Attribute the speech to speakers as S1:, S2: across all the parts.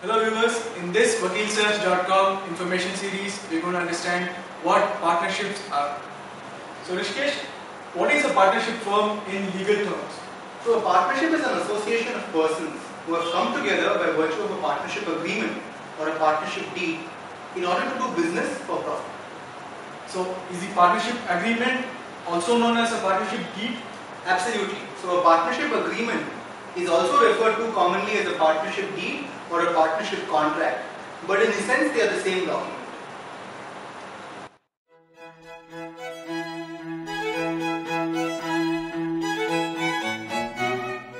S1: Hello viewers, in this wakilsearch.com information series, we're going to understand what partnerships are. So Rishikesh, what is a partnership firm in legal terms?
S2: So a partnership is an association of persons who have come together by virtue of a partnership agreement or a partnership deed in order to do business for profit.
S1: So is the partnership agreement also known as a partnership deed?
S2: Absolutely. So a partnership agreement is also referred to commonly as a partnership deed or a partnership contract, but in essence they are the same document.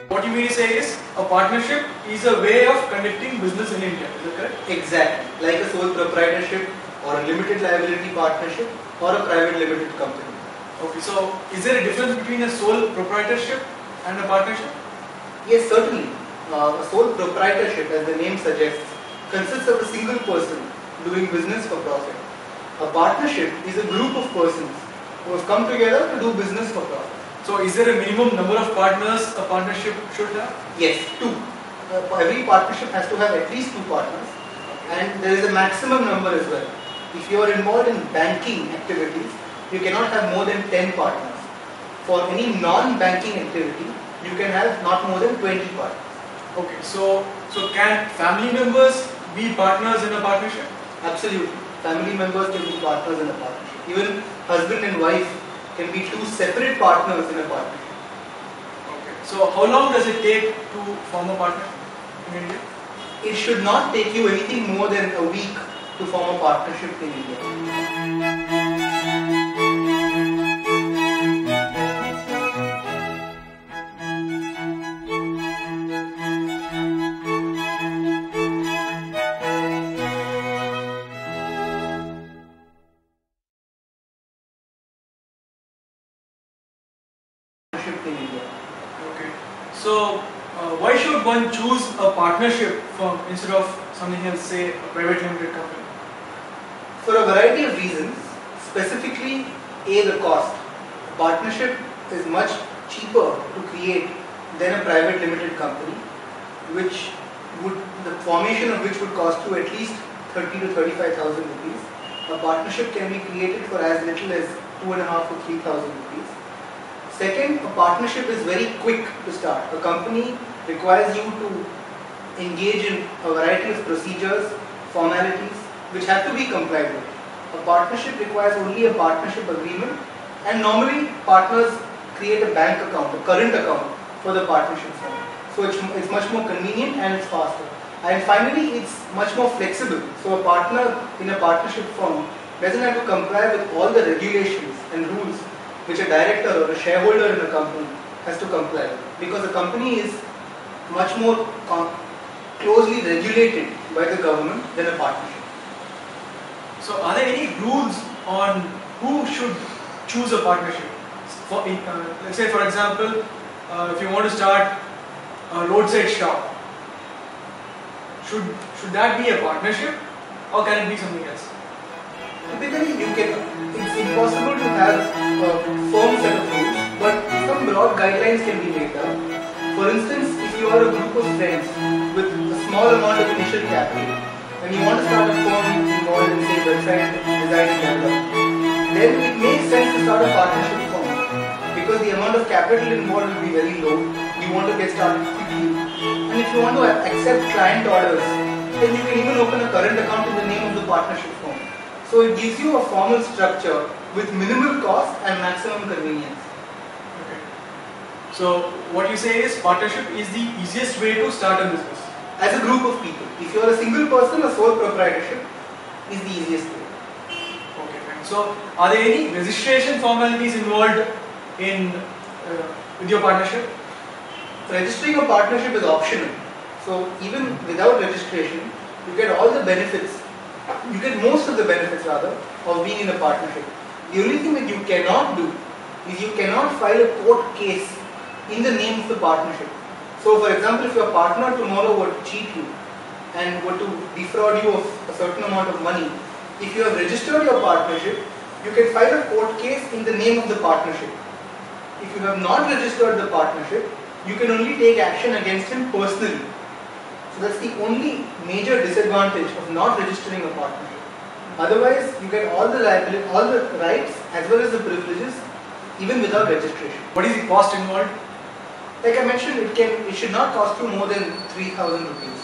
S1: What you mean to say is a partnership is a way of conducting business in India, is that correct?
S2: Exactly, like a sole proprietorship or a limited liability partnership or a private limited company.
S1: Okay, so is there a difference between a sole proprietorship and a partnership?
S2: Yes, certainly. A sole proprietorship, as the name suggests, consists of a single person doing business for profit. A partnership is a group of persons who have come together to do business for profit.
S1: So is there a minimum number of partners a partnership should have?
S2: Yes, two. Every partnership has to have at least two partners, and there is a maximum number as well. If you are involved in banking activities, you cannot have more than 10 partners. For any non-banking activity, you can have not more than 20 partners.
S1: Okay, so can family members be partners in a partnership?
S2: Absolutely. Family members can be partners in a partnership. Even husband and wife can be two separate partners in a partnership.
S1: Okay. So how long does it take to form a partnership in India?
S2: It should not take you anything more than a week to form a partnership in India. In India.
S1: Okay. So why should one choose a partnership firm instead of something else, say a private limited company?
S2: For a variety of reasons, specifically the cost. Partnership is much cheaper to create than a private limited company, the formation of which would cost you at least 30 to 35,000 rupees. A partnership can be created for as little as 2,500 to 3,000 rupees. Second, a partnership is very quick to start. A company requires you to engage in a variety of procedures, formalities, which have to be complied with. A partnership requires only a partnership agreement, and normally partners create a bank account, a current account for the partnership firm. So it's much more convenient and it's faster. And finally, it's much more flexible. So a partner in a partnership firm doesn't have to comply with all the regulations and rules which a director or a shareholder in a company has to comply with, because a company is much more closely regulated by the government than a partnership.
S1: So are there any rules on who should choose a partnership? Let's say for example, if you want to start a roadside shop, should that be a partnership or can it be something else?
S2: Typically, it's impossible to have a firm set of rules, but some broad guidelines can be made up. For instance, if you are a group of friends with a small amount of initial capital and you want to start a firm involved in, say, website design and development, then it makes sense to start a partnership firm because the amount of capital involved will be very low. You want to get started quickly, and if you want to accept client orders, then you can even open a current account in the name of the partnership firm. So it gives you a formal structure with minimal cost and maximum convenience.
S1: Okay. So what you say is partnership is the easiest way to start a business.
S2: As a group of people. If you are a single person, a sole proprietorship is the easiest way.
S1: Okay, fine. So are there any registration formalities involved in with your partnership?
S2: Registering a partnership is optional. So even without registration, you get all the benefits. You get most of the benefits rather of being in a partnership. The only thing that you cannot do is you cannot file a court case in the name of the partnership. So for example, if your partner tomorrow were to cheat you and were to defraud you of a certain amount of money, if you have registered your partnership, you can file a court case in the name of the partnership. If you have not registered the partnership, you can only take action against him personally. So that's the only major disadvantage of not registering a partnership. Otherwise, you get all the liability, all the rights as well as the privileges, even without registration.
S1: What is the cost involved?
S2: Like I mentioned, it should not cost you more than 3,000 rupees.